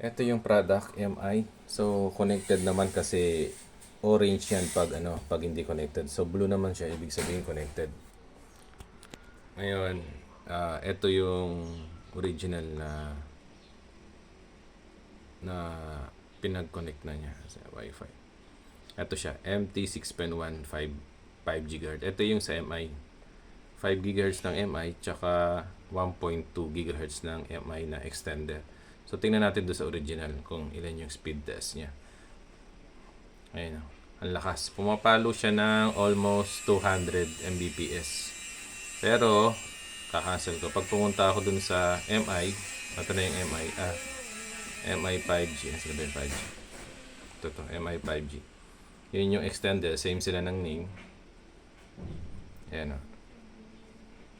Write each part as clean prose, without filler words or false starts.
Ito yung product MI. So connected naman kasi orange yan pag hindi connected. So blue naman siya, ibig sabihin connected. Ngayon, ito yung original na pinag-connect na niya sa Wi-Fi. Ito siya, MT6.1 5 GHz. Ito yung sa MI. 5 GHz ng MI tsaka 1.2 GHz ng MI na extender. So tingnan natin doon sa original kung ilan yung speed test niya. Ayun, ang lakas. Pumapalo siya ng almost 200 Mbps. Pero kakancel ko. Pag pumunta ako dun sa MI, ito na yung MI 5G. Sino ba yung 5G? Ito to, MI 5G. Yun yung extender. Same sila ng name. Ayan o.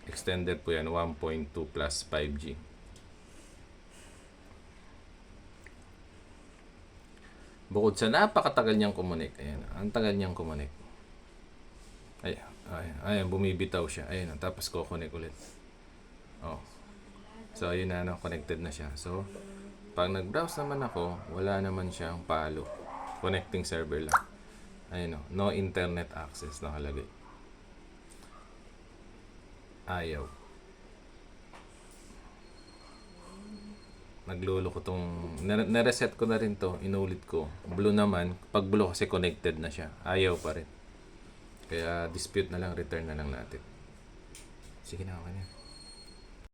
Extended po yan, 1.2 plus 5G. Bukod sa napakatagal niyang kumunik. Ayan, ang tagal niyang kumunik. Ayan, bumibitaw siya. Ayan, tapos kukunik ulit. Oh. So, ayun na, connected na siya. So, pag nag-browse naman ako, wala naman siyang palo. Connecting server lang. Ayun, no internet access nakalagay. Ayaw. Naglolo ko tong na-reset ko na rin to, inulit ko. Blue naman, pag blue kasi connected na siya. Ayaw pa rin. Kaya dispute na lang, return na lang natin. Sige na, okay na.